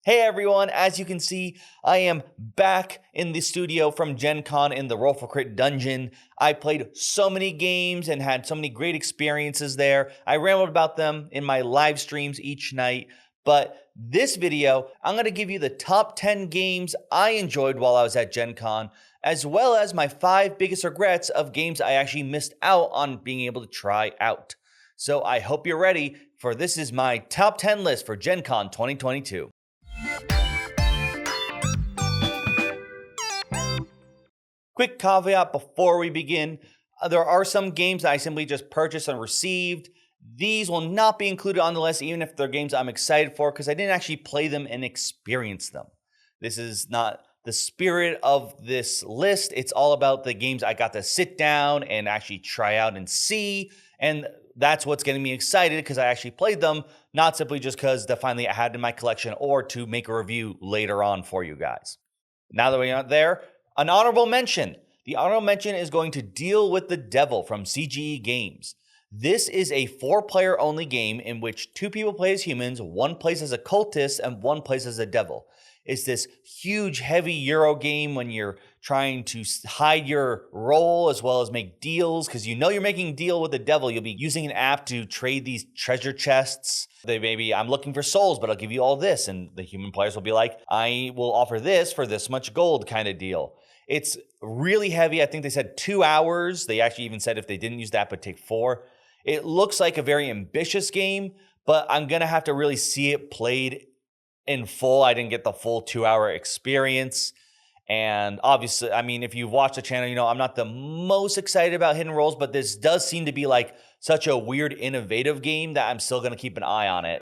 Hey everyone, as you can see, I am back in the studio from Gen Con in the Roll for Crit dungeon. I played so many games and had so many great experiences there. I rambled about them in my live streams each night, but this video, I'm going to give you the top 10 games I enjoyed while I was at Gen Con, as well as my 5 biggest regrets of games I actually missed out on being able to try out. So I hope you're ready, for this is my top 10 list for Gen Con 2022. Quick caveat before we begin, there are some games I simply just purchased and received. These will not be included on the list even if they're games I'm excited for because I didn't actually play them and experience them. This is not the spirit of this list. It's all about the games I got to sit down and actually try out and see, and that's what's getting me excited because I actually played them, not simply just because they finally I had in my collection or to make a review later on for you guys. Now that we're there, an honorable mention. The honorable mention is going to Deal with the Devil from CGE Games. This is a 4-player only game in which 2 people play as humans, 1 plays as a cultist, and 1 plays as a devil. It's this huge, heavy Euro game when you're trying to hide your role as well as make deals, because you know you're making a deal with the devil. You'll be using an app to trade these treasure chests. They maybe, I'm looking for souls, but I'll give you all this. And the human players will be like, I will offer this for this much gold kind of deal. It's really heavy. I think they said 2 hours. They actually even said if they didn't use the app, it would take 4. It looks like a very ambitious game, but I'm going to have to really see it played in full. I didn't get the full 2-hour experience. And obviously, I mean, if you've watched the channel, you know I'm not the most excited about hidden roles, but this does seem to be like such a weird, innovative game that I'm still going to keep an eye on it.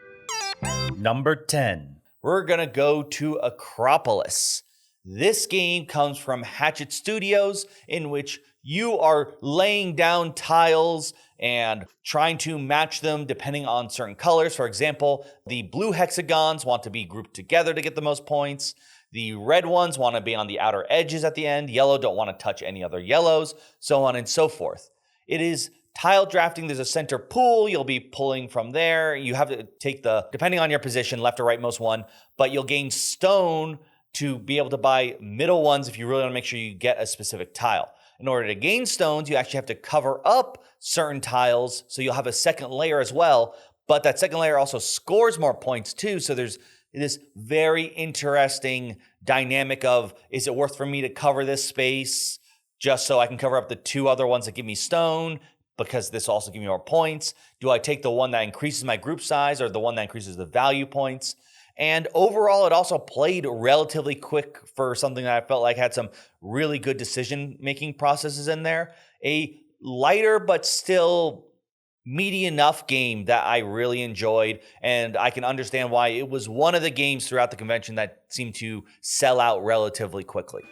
Number 10. We're going to go to Acropolis. This game comes from Hatchet Studios, in which you are laying down tiles and trying to match them depending on certain colors. For example, the blue hexagons want to be grouped together to get the most points. The red ones want to be on the outer edges at the end. Yellow don't want to touch any other yellows, so on and so forth. It is tile drafting. There's a center pool. You'll be pulling from there. You have to take depending on your position, left or right most one, but you'll gain stone to be able to buy middle ones if you really want to make sure you get a specific tile. In order to gain stones, you actually have to cover up certain tiles, so you'll have a second layer as well, but that second layer also scores more points too, so there's this very interesting dynamic of, is it worth for me to cover this space just so I can cover up the 2 other ones that give me stone, because this also gives me more points? Do I take the one that increases my group size or the one that increases the value points? And overall, it also played relatively quick for something that I felt like had some really good decision-making processes in there. A lighter but still meaty enough game that I really enjoyed, and I can understand why it was one of the games throughout the convention that seemed to sell out relatively quickly.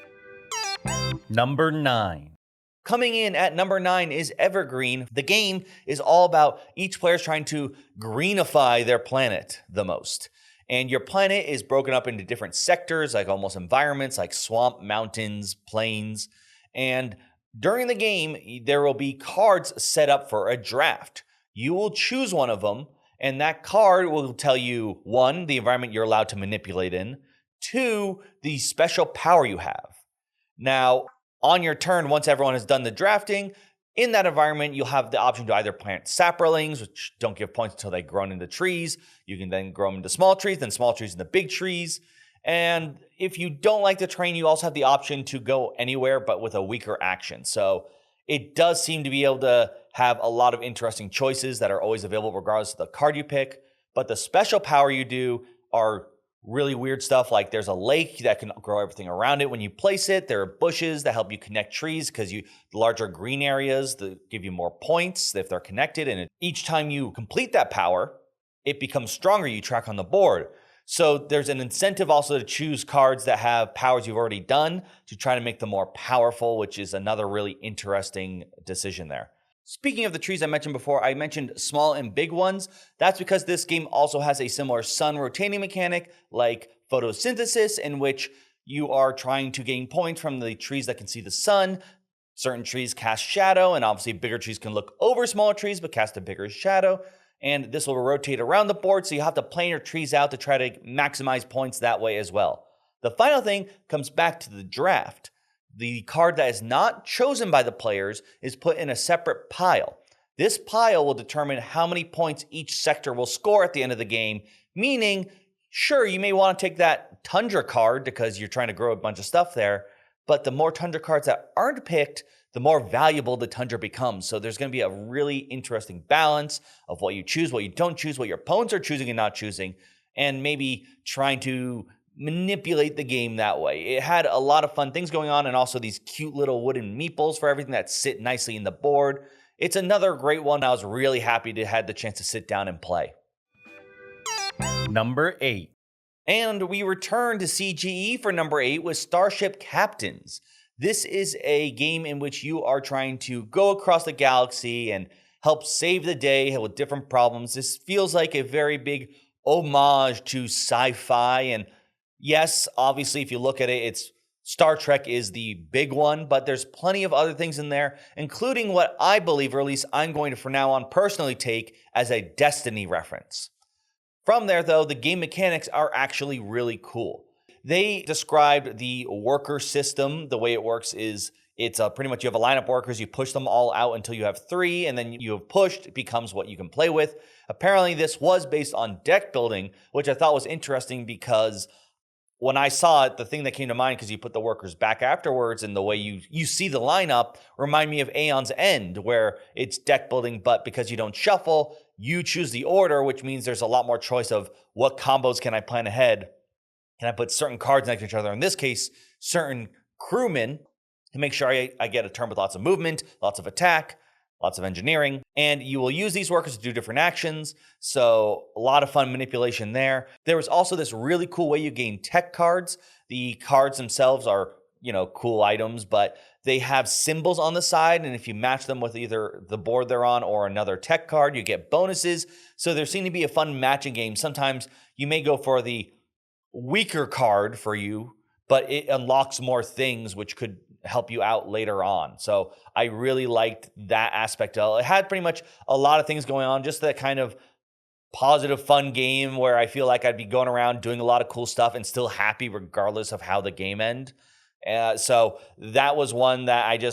Number 9. Coming in at number 9 is Evergreen. The game is all about each player trying to greenify their planet the most. And your planet is broken up into different sectors, like almost environments, like swamp, mountains, plains. And during the game, there will be cards set up for a draft. You will choose one of them, and that card will tell you, 1, the environment you're allowed to manipulate in, 2, the special power you have. Now, on your turn, once everyone has done the drafting, in that environment, you'll have the option to either plant saplings, which don't give points until they've grown into trees. You can then grow them into small trees, then small trees into big trees. And if you don't like the terrain, you also have the option to go anywhere, but with a weaker action. So it does seem to be able to have a lot of interesting choices that are always available regardless of the card you pick. But the special power you do are really weird stuff, like there's a lake that can grow everything around it when you place it. There are bushes that help you connect trees because the larger green areas that give you more points if they're connected. And each time you complete that power, it becomes stronger. You track on the board. So there's an incentive also to choose cards that have powers you've already done to try to make them more powerful, which is another really interesting decision there. Speaking of the trees I mentioned before, I mentioned small and big ones. That's because this game also has a similar sun rotating mechanic like photosynthesis, in which you are trying to gain points from the trees that can see the sun. Certain trees cast shadow, and obviously bigger trees can look over smaller trees but cast a bigger shadow. and this will rotate around the board, so you have to plan your trees out to try to maximize points that way as well. The final thing comes back to the draft. The card that is not chosen by the players is put in a separate pile. This pile will determine how many points each sector will score at the end of the game, meaning, sure, you may want to take that Tundra card because you're trying to grow a bunch of stuff there, but the more Tundra cards that aren't picked, the more valuable the Tundra becomes. So there's going to be a really interesting balance of what you choose, what you don't choose, what your opponents are choosing and not choosing, and maybe trying to manipulate the game that way. It had a lot of fun things going on, and also these cute little wooden meeples for everything that sit nicely in the board. It's another great one. I was really happy to have the chance to sit down and play. Number 8. And we return to CGE for number 8 with Starship Captains. This is a game in which you are trying to go across the galaxy and help save the day with different problems. This feels like a very big homage to sci-fi. And yes, obviously, if you look at it, it's Star Trek is the big one, but there's plenty of other things in there, including what I believe, or at least I'm going to from now on personally take as a Destiny reference. From there, though, the game mechanics are actually really cool. They described the worker system. The way it works is it's pretty much you have a lineup of workers, you push them all out until you have 3, and then you have pushed, it becomes what you can play with. Apparently, this was based on deck building, which I thought was interesting because when I saw it, the thing that came to mind, because you put the workers back afterwards and the way you see the lineup, remind me of Aeon's End, where it's deck building, but because you don't shuffle, you choose the order, which means there's a lot more choice of what combos can I plan ahead. Can I put certain cards next to each other? In this case, certain crewmen to make sure I get a turn with lots of movement, lots of attack, lots of engineering, and you will use these workers to do different actions. So a lot of fun manipulation there. There was also this really cool way you gain tech cards. The cards themselves are, cool items, but they have symbols on the side, and if you match them with either the board they're on or another tech card, you get bonuses. So there seemed to be a fun matching game. Sometimes you may go for the weaker card for you, but it unlocks more things which could help you out later on. So I really liked that aspect of it. It had pretty much a lot of things going on, just that kind of positive, fun game where I feel like I'd be going around doing a lot of cool stuff and still happy regardless of how the game end. So that was one that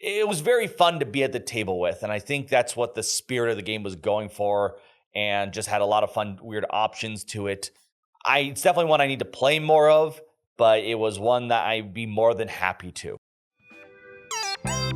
it was very fun to be at the table with. And I think that's what the spirit of the game was going for, and just had a lot of fun, weird options to it. It's definitely one I need to play more of, but it was one that I'd be more than happy to.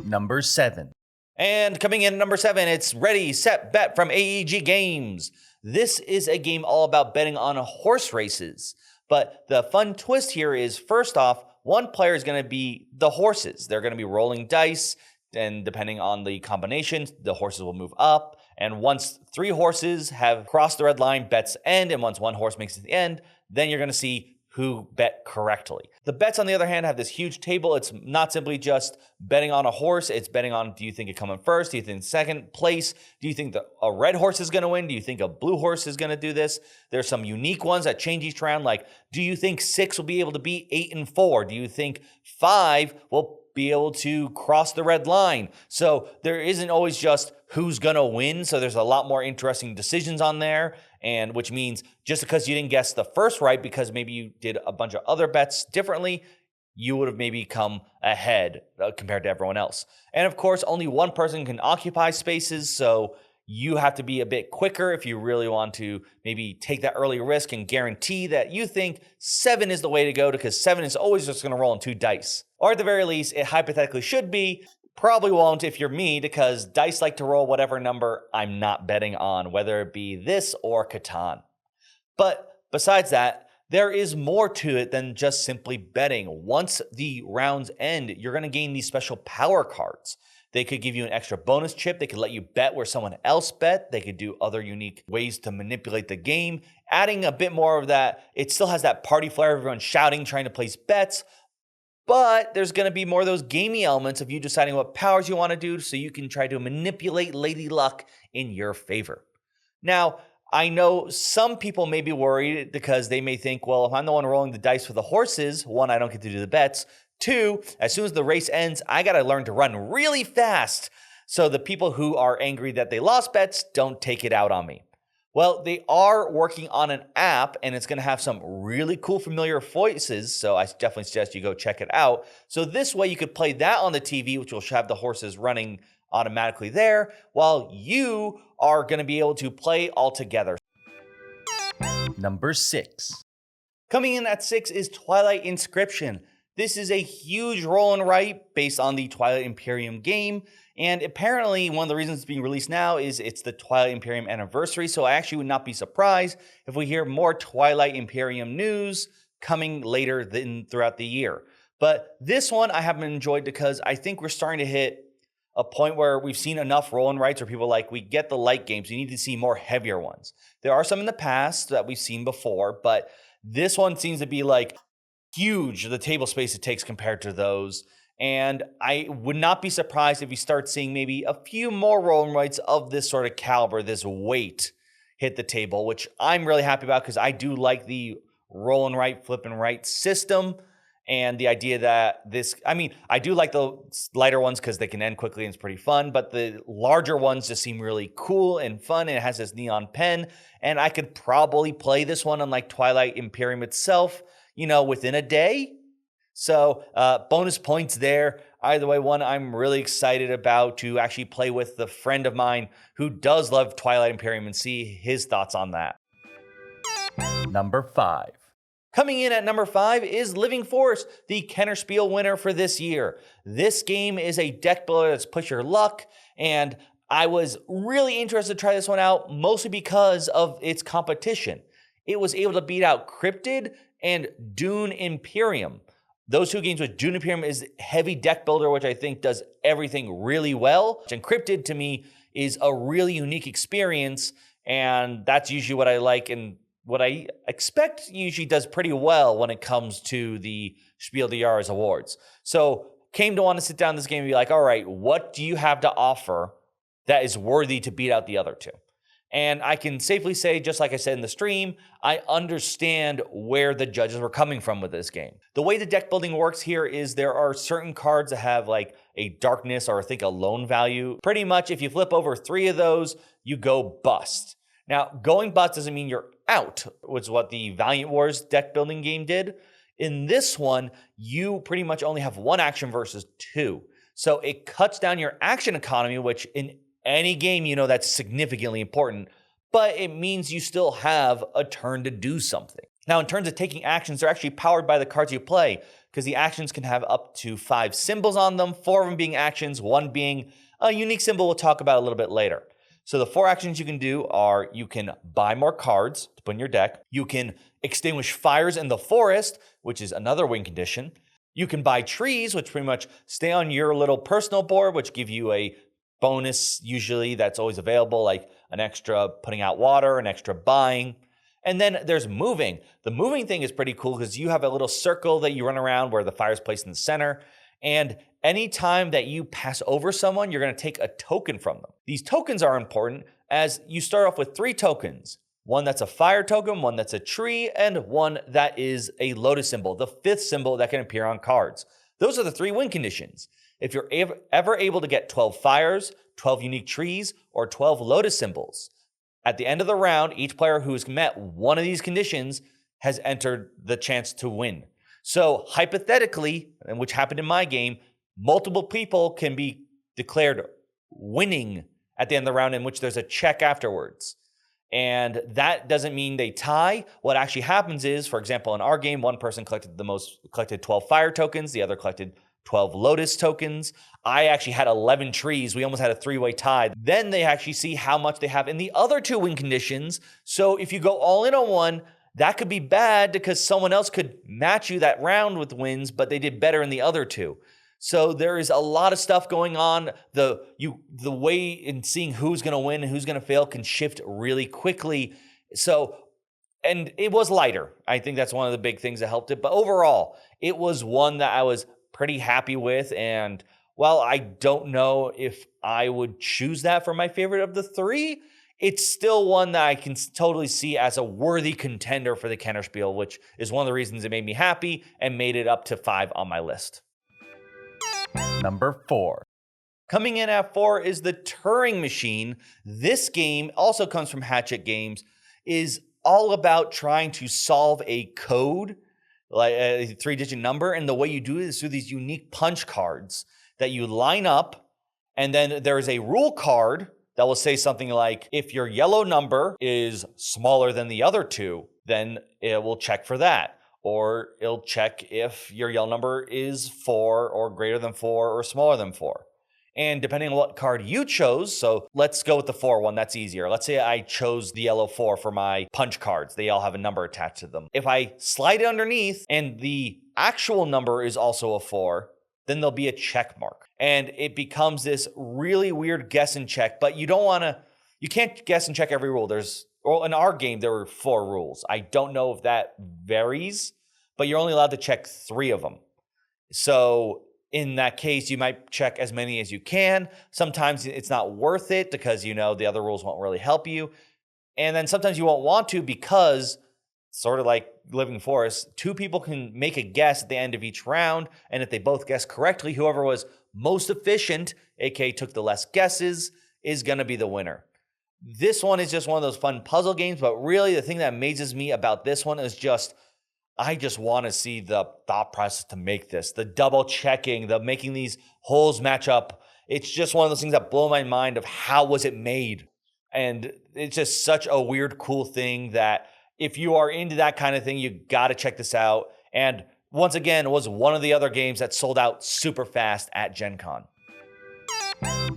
Number 7. And coming in at number 7, it's Ready, Set, Bet from AEG Games. This is a game all about betting on horse races. But the fun twist here is, first off, one player is going to be the horses. They're going to be rolling dice, and depending on the combinations, the horses will move up. And once 3 horses have crossed the red line, bets end. And once 1 horse makes it to the end, then you're going to see who bet correctly. The bets, on the other hand, have this huge table. It's not simply just betting on a horse. It's betting on, do you think it coming first? Do you think second place? Do you think a red horse is going to win? Do you think a blue horse is going to do this? There's some unique ones that change each round. Like, do you think 6 will be able to beat 8 and 4? Do you think 5 will be able to cross the red line? So there isn't always just who's going to win. So there's a lot more interesting decisions on there. And which means just because you didn't guess the first right, because maybe you did a bunch of other bets differently, you would have maybe come ahead compared to everyone else. And of course, only one person can occupy spaces. So you have to be a bit quicker if you really want to maybe take that early risk and guarantee that you think 7 is the way to go, because 7 is always just going to roll on 2 dice. Or at the very least, it hypothetically should be. Probably won't if you're me, because dice like to roll whatever number I'm not betting on, whether it be this or Catan. But besides that, there is more to it than just simply betting. Once the rounds end, you're going to gain these special power cards. They could give you an extra bonus chip. They could let you bet where someone else bet. They could do other unique ways to manipulate the game, adding a bit more of that. It still has that party flair, everyone shouting, trying to place bets. But there's going to be more of those gamey elements of you deciding what powers you want to do, so you can try to manipulate Lady Luck in your favor. Now, I know some people may be worried because they may think, well, if I'm the one rolling the dice for the horses, 1, I don't get to do the bets. 2, as soon as the race ends, I got to learn to run really fast. So the people who are angry that they lost bets, don't take it out on me. Well, they are working on an app and it's going to have some really cool familiar voices. So I definitely suggest you go check it out. So this way you could play that on the TV, which will have the horses running automatically there, while you are going to be able to play all together. Number 6. Coming in at 6 is Twilight Inscription. This is a huge roll and write based on the Twilight Imperium game. And apparently one of the reasons it's being released now is it's the Twilight Imperium anniversary. So I actually would not be surprised if we hear more Twilight Imperium news coming later throughout the year. But this one I haven't enjoyed because I think we're starting to hit a point where we've seen enough roll and writes where people are like, we get the light games, we need to see more heavier ones. There are some in the past that we've seen before, but this one seems to be like huge, the table space it takes compared to those. And I would not be surprised if you start seeing maybe a few more roll and writes of this sort of caliber, this weight hit the table, which I'm really happy about because I do like the roll and write, flip and write system. And the idea that I do like the lighter ones because they can end quickly and it's pretty fun, but the larger ones just seem really cool and fun, and it has this neon pen, and I could probably play this one, unlike Twilight Imperium itself, within a day. So bonus points there. Either way, one I'm really excited about to actually play with the friend of mine who does love Twilight Imperium and see his thoughts on that. Number 5. Coming in at number 5 is Living Force, the Kennerspiel winner for this year. This game is a deck builder that's push your luck, and I was really interested to try this one out, mostly because of its competition. It was able to beat out Cryptid and Dune Imperium. Those two games with Dune Imperium is heavy deck builder, which I think does everything really well. And Cryptid, to me, is a really unique experience, and that's usually what I like and what I expect usually does pretty well when it comes to the Spiel des Jahres awards. So came to want to sit down in this game and be like, all right, what do you have to offer that is worthy to beat out the other two? And I can safely say, just like I said in the stream, I understand where the judges were coming from with this game. The way the deck building works here is there are certain cards that have like a darkness or I think a lone value. Pretty much if you flip over 3 of those, you go bust. Now, going bust doesn't mean you're out, which is what the Valiant Wars deck building game did. In this one, you pretty much only have 1 action versus 2. So it cuts down your action economy, which in any game, that's significantly important, but it means you still have a turn to do something. Now, in terms of taking actions, they're actually powered by the cards you play, because the actions can have up to 5 symbols on them, 4 of them being actions, 1 being a unique symbol we'll talk about a little bit later. So the 4 actions you can do are you can buy more cards to put in your deck. You can extinguish fires in the forest, which is another win condition. You can buy trees, which pretty much stay on your little personal board, which give you a bonus usually that's always available, like an extra putting out water, an extra buying. And then there's moving. The moving thing is pretty cool because you have a little circle that you run around where the fire is placed in the center. And anytime that you pass over someone, you're going to take a token from them. These tokens are important as you start off with 3 tokens. 1 that's a fire token, 1 that's a tree, and 1 that is a lotus symbol, the 5th symbol that can appear on cards. Those are the 3 win conditions. If you're ever able to get 12 fires, 12 unique trees, or 12 lotus symbols, at the end of the round, each player who has met one of these conditions has entered the chance to win. So hypothetically, and which happened in my game, multiple people can be declared winning at the end of the round in which there's a check afterwards. And that doesn't mean they tie. What actually happens is, for example, in our game, one person collected 12 fire tokens, the other collected 12 lotus tokens. I actually had 11 trees. We almost had a 3-way tie. Then they actually see how much they have in the other 2 win conditions. So if you go all in on one, that could be bad because someone else could match you that round with wins, but they did better in the other 2. So there is a lot of stuff going on. The way in seeing who's going to win and who's going to fail can shift really quickly. And it was lighter. I think that's one of the big things that helped it. But overall, it was one that I was pretty happy with. And while I don't know if I would choose that for my favorite of the 3, it's still one that I can totally see as a worthy contender for the Kennerspiel, which is one of the reasons it made me happy and made it up to 5 on my list. Number 4. Coming in at 4 is the Turing Machine. This game also comes from Hatchet Games, is all about trying to solve a code, like a 3-digit number, and the way you do it is through these unique punch cards that you line up, and then there is a rule card that will say something like, if your yellow number is smaller than the other two, then it will check for that. Or it'll check if your yellow number is 4 or greater than 4 or smaller than 4. And depending on what card you chose, so let's go with the 4 one, that's easier. Let's say I chose the yellow 4 for my punch cards. They all have a number attached to them. If I slide it underneath and the actual number is also a 4, then there'll be a check mark. And it becomes this really weird guess and check, but you can't guess and check every rule. In our game, there were 4 rules. I don't know if that varies, but you're only allowed to check 3 of them. So in that case, you might check as many as you can. Sometimes it's not worth it because the other rules won't really help you. And then sometimes you won't want to because, sort of like Living Forest, 2 people can make a guess at the end of each round. And if they both guess correctly, whoever was most efficient, aka took the less guesses, is going to be the winner. This one is just one of those fun puzzle games, but really the thing that amazes me about this one is I just want to see the thought process to make this, the double checking, the making these holes match up. It's just one of those things that blow my mind of how was it made. And it's just such a weird, cool thing that if you are into that kind of thing, you got to check this out. And once again, it was one of the other games that sold out super fast at Gen Con.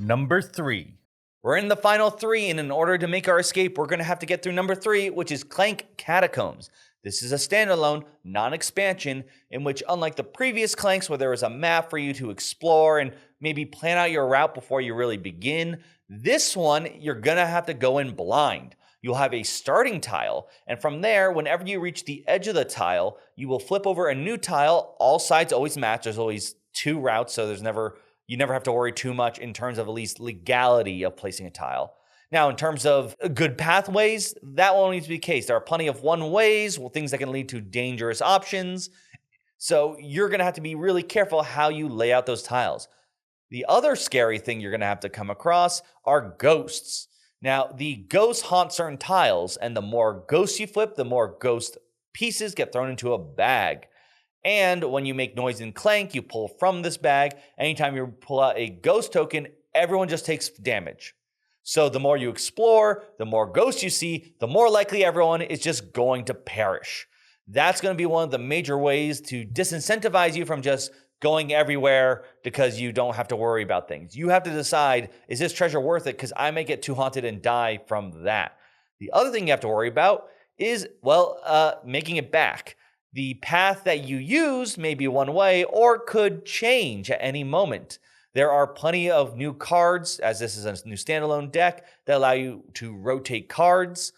Number 3. We're in the final 3, and in order to make our escape, we're going to have to get through number 3, which is Clank Catacombs. This is a standalone, non-expansion, in which, unlike the previous Clanks where there is a map for you to explore and maybe plan out your route before you really begin, this one, you're going to have to go in blind. You'll have a starting tile, and from there, whenever you reach the edge of the tile, you will flip over a new tile. All sides always match. There's always 2 routes, so you never have to worry too much in terms of at least legality of placing a tile. Now, in terms of good pathways, that won't need to be the case. There are plenty of one-ways, things that can lead to dangerous options. So you're going to have to be really careful how you lay out those tiles. The other scary thing you're going to have to come across are ghosts. Now, the ghosts haunt certain tiles, and the more ghosts you flip, the more ghost pieces get thrown into a bag. And when you make noise in Clank, you pull from this bag. Anytime you pull out a ghost token, everyone just takes damage. So the more you explore, the more ghosts you see, the more likely everyone is just going to perish. That's going to be one of the major ways to disincentivize you from just going everywhere because you don't have to worry about things. You have to decide, is this treasure worth it? Because I may get too haunted and die from that. The other thing you have to worry about is, making it back. The path that you use may be one way or could change at any moment. There are plenty of new cards, as this is a new standalone deck, that allow you to rotate tiles,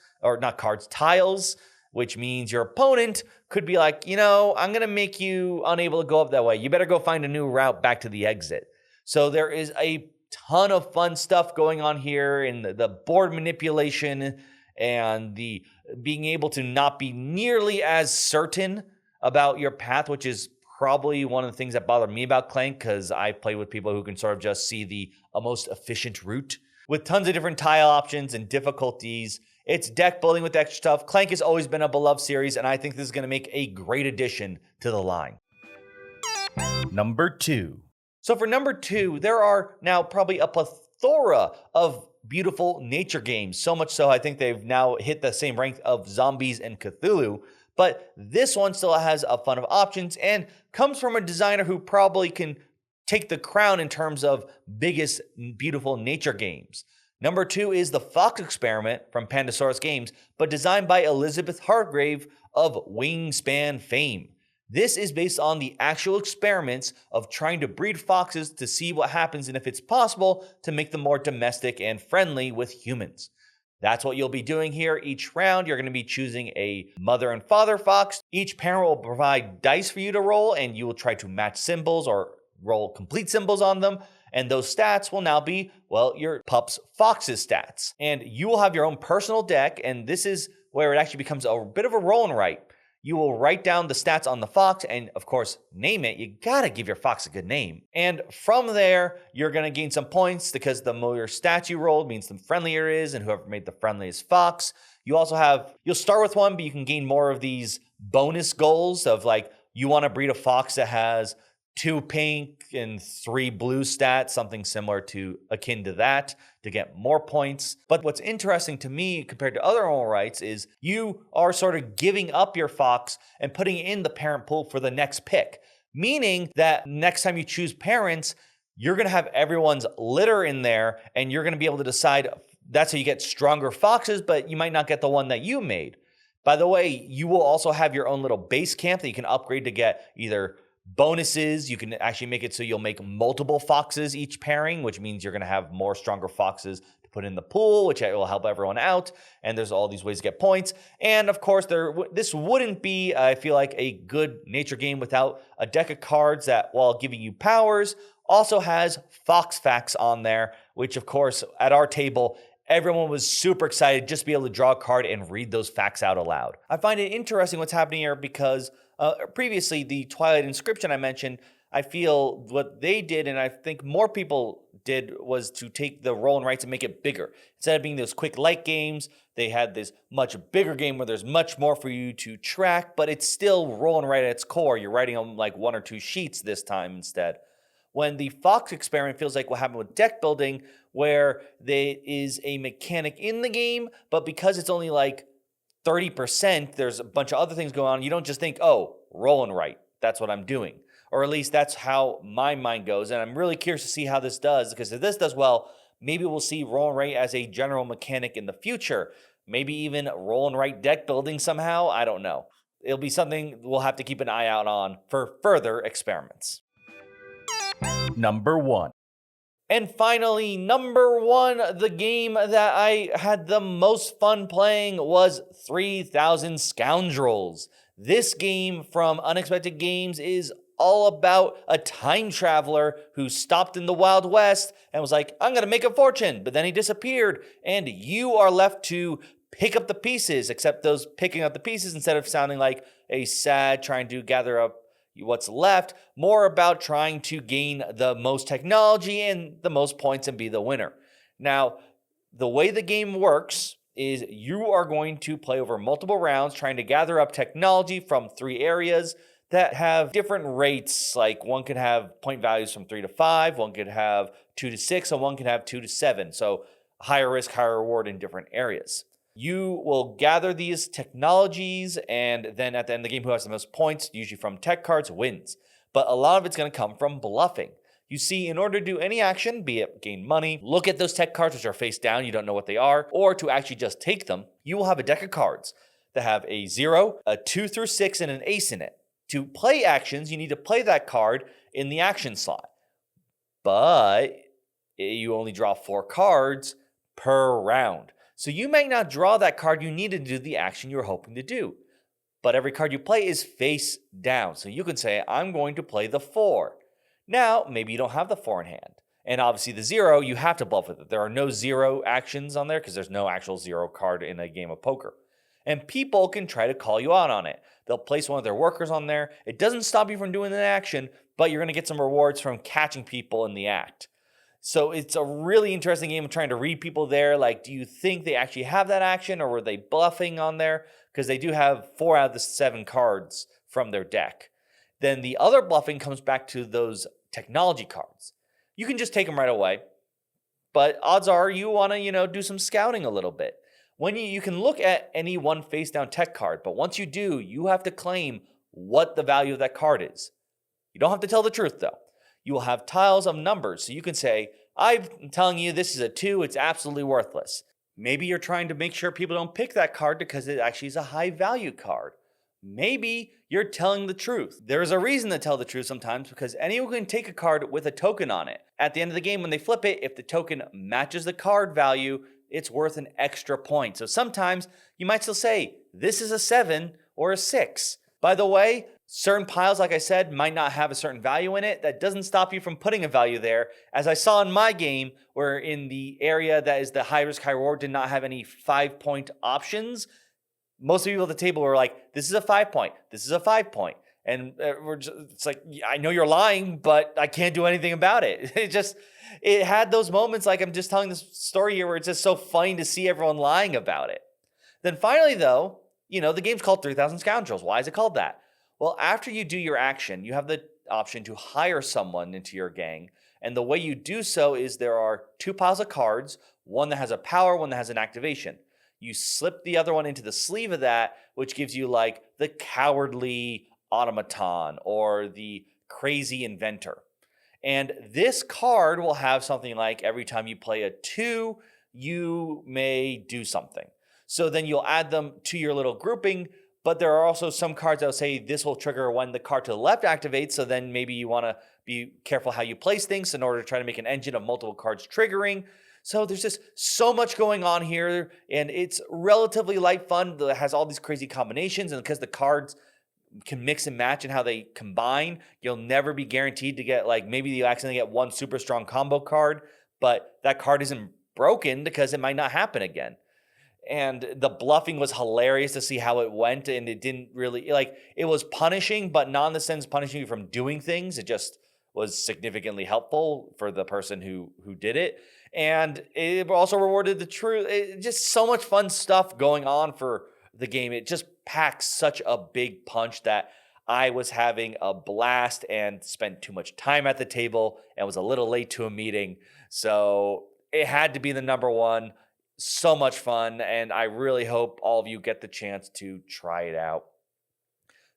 which means your opponent could be like, I'm going to make you unable to go up that way. You better go find a new route back to the exit. So there is a ton of fun stuff going on here in the board manipulation and the being able to not be nearly as certain about your path, which is probably one of the things that bother me about Clank, because I play with people who can sort of just see the most efficient route. With tons of different tile options and difficulties, it's deck building with extra stuff. Clank has always been a beloved series, and I think this is going to make a great addition to the line. Number 2. So for number 2, there are now probably a plethora of beautiful nature games. So much so, I think they've now hit the same rank of Zombies and Cthulhu. But this one still has a ton of options and comes from a designer who probably can take the crown in terms of biggest beautiful nature games. Number 2 is The Fox Experiment from Pandasaurus Games, but designed by Elizabeth Hargrave of Wingspan fame. This is based on the actual experiments of trying to breed foxes to see what happens and if it's possible to make them more domestic and friendly with humans. That's what you'll be doing here. Each round, you're going to be choosing a mother and father fox. Each parent will provide dice for you to roll, and you will try to match symbols or roll complete symbols on them. And those stats will now be, your pup's fox's stats. And you will have your own personal deck, and this is where it actually becomes a bit of a roll and write. You will write down the stats on the fox and, of course, name it. You gotta give your fox a good name. And from there, you're gonna gain some points because the more stats you rolled means the friendlier it is, and whoever made the friendliest fox. You'll start with one, but you can gain more of these bonus goals of like, you wanna breed a fox that has 2 pink and 3 blue stats, something similar to akin to that to get more points. But what's interesting to me compared to other oral rights is you are sort of giving up your fox and putting it in the parent pool for the next pick, meaning that next time you choose parents, you're going to have everyone's litter in there and you're going to be able to decide. That's how you get stronger foxes, but you might not get the one that you made. By the way, you will also have your own little base camp that you can upgrade to get either bonuses. You can actually make it so you'll make multiple foxes each pairing, which means you're going to have more stronger foxes to put in the pool, which will help everyone out. And there's all these ways to get points. And of course, this wouldn't be, I feel like, a good nature game without a deck of cards that, while giving you powers, also has fox facts on there, which of course, at our table, everyone was super excited just to be able to draw a card and read those facts out aloud. I find it interesting what's happening here because previously, the Twilight Inscription I mentioned, I feel what they did, and I think more people did, was to take the roll and writes and make it bigger. Instead of being those quick light games, they had this much bigger game where there's much more for you to track, but it's still roll and write at its core. You're writing on like 1 or 2 sheets this time instead. When the Fox experiment feels like what happened with deck building, where there is a mechanic in the game, but because it's only like 30%, there's a bunch of other things going on. You don't just think, oh, roll and write. That's what I'm doing. Or at least that's how my mind goes. And I'm really curious to see how this does, because if this does well, maybe we'll see roll and write as a general mechanic in the future. Maybe even roll and write deck building somehow. I don't know. It'll be something we'll have to keep an eye out on for further experiments. Number 1. And finally, number 1, the game that I had the most fun playing was 3000 Scoundrels. This game from Unexpected Games is all about a time traveler who stopped in the Wild West and was like, I'm going to make a fortune, but then he disappeared, and you are left to pick up the pieces, except those picking up the pieces, instead of sounding like a sad trying to gather up what's left, more about trying to gain the most technology and the most points and be the winner. Now, the way the game works is you are going to play over multiple rounds trying to gather up technology from 3 areas that have different rates. Like one could have point values from 3 to 5, one could have 2 to 6, and one could have 2 to 7. So higher risk, higher reward in different areas. You will gather these technologies, and then at the end of the game, who has the most points, usually from tech cards, wins. But a lot of it's going to come from bluffing. You see, in order to do any action, be it gain money, look at those tech cards which are face down, you don't know what they are, or to actually just take them, you will have a deck of cards that have a 0, a 2 through 6, and an ace in it. To play actions, you need to play that card in the action slot. But you only draw 4 cards per round. So you may not draw that card you need to do the action you're hoping to do. But every card you play is face down. So you can say, I'm going to play the 4. Now, maybe you don't have the 4 in hand. And obviously the 0, you have to bluff with it. There are no 0 actions on there because there's no actual 0 card in a game of poker. And people can try to call you out on it. They'll place one of their workers on there. It doesn't stop you from doing the action, but you're going to get some rewards from catching people in the act. So it's a really interesting game of trying to read people there. Like, do you think they actually have that action, or were they bluffing on there? Because they do have 4 out of the 7 cards from their deck. Then the other bluffing comes back to those technology cards. You can just take them right away, but odds are you want to, do some scouting a little bit. When you can look at any one face down tech card, but once you do, you have to claim what the value of that card is. You don't have to tell the truth though. You will have tiles of numbers. So you can say, I'm telling you this is a 2, it's absolutely worthless. Maybe you're trying to make sure people don't pick that card because it actually is a high value card. Maybe you're telling the truth. There's a reason to tell the truth sometimes, because anyone can take a card with a token on it. At the end of the game, when they flip it, if the token matches the card value, it's worth an extra point. So sometimes you might still say, this is a 7 or a 6. By the way, certain piles, like I said, might not have a certain value in it. That doesn't stop you from putting a value there. As I saw in my game, where in the area that is the high risk, high reward did not have any 5-point options, most people at the table were like, this is a 5-point. This is a 5-point. And it's like, I know you're lying, but I can't do anything about it. It had those moments like I'm just telling this story here where it's just so funny to see everyone lying about it. Then finally, though, the game's called 3,000 Scoundrels. Why is it called that? Well, after you do your action, you have the option to hire someone into your gang. And the way you do so is there are 2 piles of cards, one that has a power, one that has an activation. You slip the other one into the sleeve of that, which gives you like the cowardly automaton or the crazy inventor. And this card will have something like every time you play a 2, you may do something. So then you'll add them to your little grouping, but there are also some cards that will say this will trigger when the card to the left activates. So then maybe you want to be careful how you place things in order to try to make an engine of multiple cards triggering. So there's just so much going on here, and it's relatively light fun that has all these crazy combinations. And because the cards can mix and match in how they combine, you'll never be guaranteed to get, like, maybe you accidentally get one super strong combo card, but that card isn't broken because it might not happen again. And the bluffing was hilarious to see how it went, and it didn't really, like, it was punishing, but not in the sense punishing you from doing things. It just was significantly helpful for the person who did it. And it also rewarded the truth. Just so much fun stuff going on for the game. It just packs such a big punch that I was having a blast and spent too much time at the table and was a little late to a meeting. So it had to be the number one. So much fun, and I really hope all of you get the chance to try it out.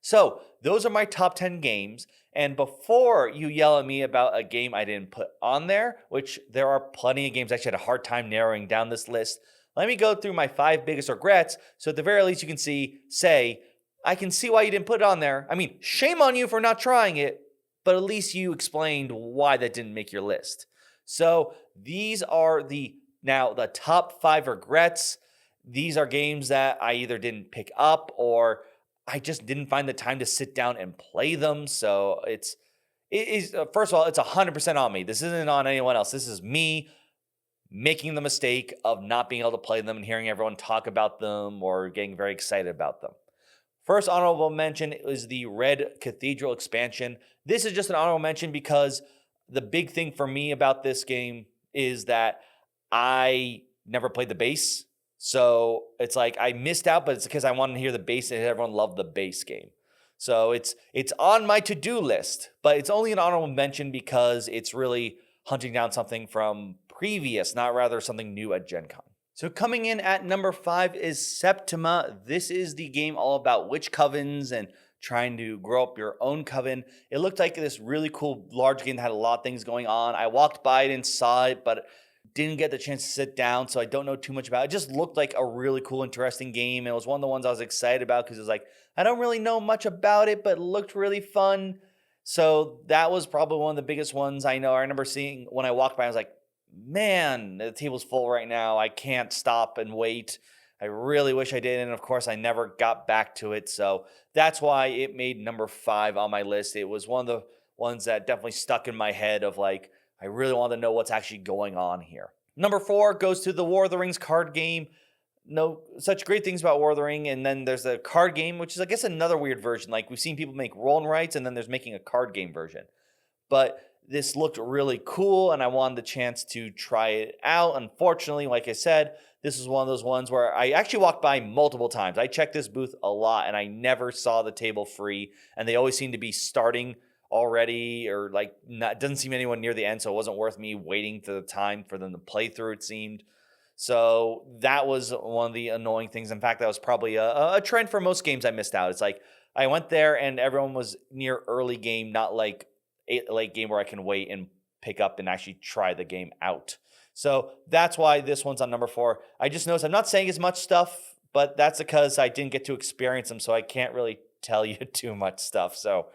So those are my top 10 games. And before you yell at me about a game I didn't put on there, which there are plenty of games, I actually had a hard time narrowing down this list. Let me go through my 5 biggest regrets. So at the very least, you can say, I can see why you didn't put it on there. I mean, shame on you for not trying it, but at least you explained why that didn't make your list. So these are the top 5 regrets. These are games that I either didn't pick up or I just didn't find the time to sit down and play them. So it is first of all, it's 100% on me. This isn't on anyone else. This is me making the mistake of not being able to play them and hearing everyone talk about them or getting very excited about them. First honorable mention is the Red Cathedral expansion. This is just an honorable mention because the big thing for me about this game is that I never played the base. So it's like I missed out, but it's because I wanted to hear the base and everyone loved the base game. So it's on my to-do list, but it's only an honorable mention because it's really hunting down something from previous, not rather something new at Gen Con. So coming in at number 5 is Septima. This is the game all about witch covens and trying to grow up your own coven. It looked like this really cool large game that had a lot of things going on. I walked by it and saw it, but didn't get the chance to sit down, so I don't know too much about it. It just looked like a really cool, interesting game. It was one of the ones I was excited about because it was like, I don't really know much about it, but it looked really fun. So that was probably one of the biggest ones I know. I remember seeing when I walked by, I was like, man, the table's full right now. I can't stop and wait. I really wish I did. And of course, I never got back to it. So that's why it made number 5 on my list. It was one of the ones that definitely stuck in my head of like, I really want to know what's actually going on here. Number 4 goes to the War of the Rings card game. No such great things about War of the Ring. And then there's the card game, which is, I guess, another weird version. Like, we've seen people make roll and writes, and then there's making a card game version. But this looked really cool, and I wanted the chance to try it out. Unfortunately, like I said, this is one of those ones where I actually walked by multiple times. I checked this booth a lot, and I never saw the table free. And they always seem to be starting already, or like doesn't seem anyone near the end, so it wasn't worth me waiting to the time for them to play through, it seemed. So that was one of the annoying things. In fact, that was probably a trend for most games I missed out. It's like I went there and everyone was near early game, not like a late game where I can wait and pick up and actually try the game out. So that's why this one's on number 4. I just noticed I'm not saying as much stuff, but that's because I didn't get to experience them, so I can't really tell you too much stuff. So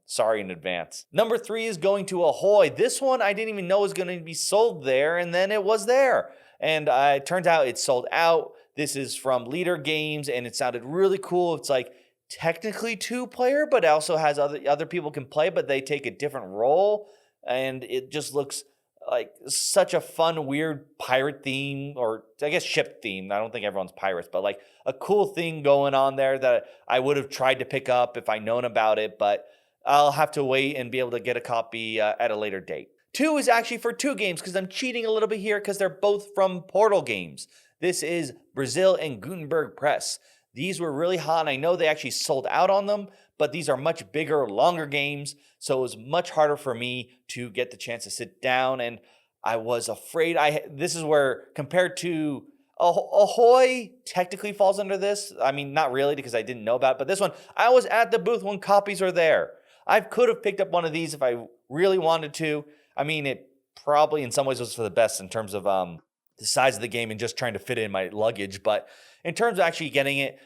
sorry in advance. Number 3 is going to Ahoy. This one I didn't even know was going to be sold there, and then it was there. And it turns out it's sold out. This is from Leader Games, and it sounded really cool. It's like technically 2-player, but also has other people can play, but they take a different role. And it just looks like such a fun, weird pirate theme, or I guess ship theme. I don't think everyone's pirates, but like a cool thing going on there that I would have tried to pick up if I known about it, but I'll have to wait and be able to get a copy at a later date. Two is actually for two games because I'm cheating a little bit here because they're both from Portal Games. This is Brazil and Gutenberg Press. These were really hot, and I know they actually sold out on them, but these are much bigger, longer games, so it was much harder for me to get the chance to sit down, and I was afraid this is where, compared to Ahoy technically falls under this. I mean, not really because I didn't know about it, but this one, I was at the booth when copies were there. I could have picked up one of these if I really wanted to. I mean, it probably in some ways was for the best in terms of the size of the game and just trying to fit it in my luggage, but in terms of actually getting it,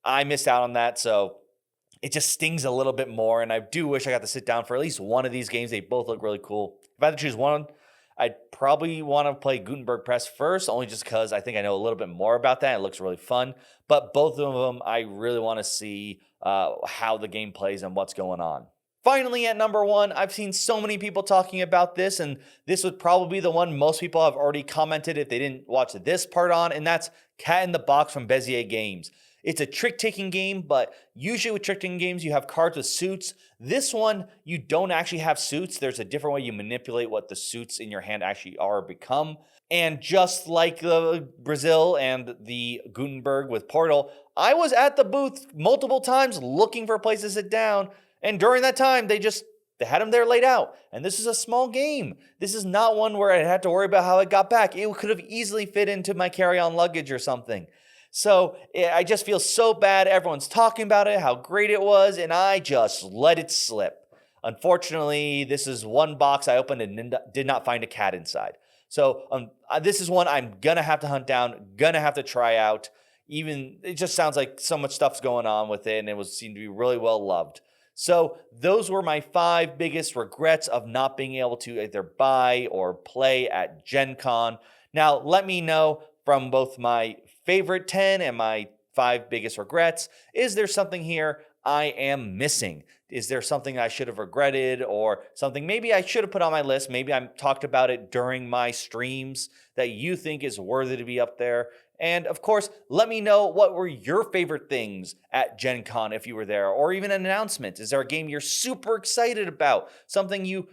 I missed out on that, so it just stings a little bit more, and I do wish I got to sit down for at least one of these games. They both look really cool. If I had to choose one, I'd probably want to play Gutenberg Press first, only just because I think I know a little bit more about that. It looks really fun, but both of them, I really want to see how the game plays and what's going on. Finally, at number one, I've seen so many people talking about this, and this would probably be the one most people have already commented if they didn't watch this part on, and that's Cat in the Box from Bezier Games. It's a trick-taking game, but usually with trick-taking games, you have cards with suits. This one, you don't actually have suits. There's a different way you manipulate what the suits in your hand actually are or become. And just like the Brazil and the Gutenberg with Portal, I was at the booth multiple times looking for a place to sit down, and during that time, they had them there laid out. And this is a small game. This is not one where I had to worry about how it got back. It could have easily fit into my carry-on luggage or something. So I just feel so bad. Everyone's talking about it, how great it was, and I just let it slip. Unfortunately, this is one box I opened and did not find a cat inside. So this is one I'm going to have to hunt down, going to have to try out. Even it just sounds like so much stuff's going on with it, and it seemed to be really well loved. So those were my 5 biggest regrets of not being able to either buy or play at Gen Con. Now, let me know from both my favorite 10 and my 5 biggest regrets. Is there something here I am missing? Is there something I should have regretted, or something maybe I should have put on my list? Maybe I talked about it during my streams that you think is worthy to be up there. And of course, let me know what were your favorite things at Gen Con if you were there, or even an announcement. Is there a game you're super excited about? Something you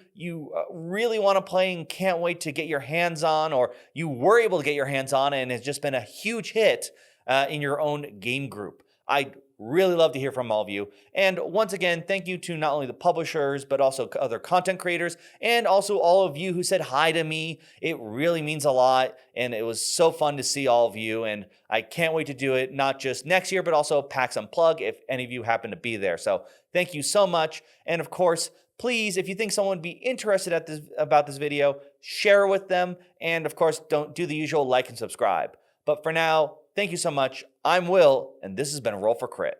really want to play and can't wait to get your hands on, or you were able to get your hands on and it's just been a huge hit in your own game group? I'd really love to hear from all of you. And once again, thank you to not only the publishers, but also other content creators, and also all of you who said hi to me. It really means a lot, and it was so fun to see all of you, and I can't wait to do it, not just next year, but also PAX Unplugged if any of you happen to be there. So thank you so much. And of course, please, if you think someone would be interested about this video, share it with them. And of course, don't do the usual like and subscribe. But for now, thank you so much. I'm Will, and this has been Roll for Crit.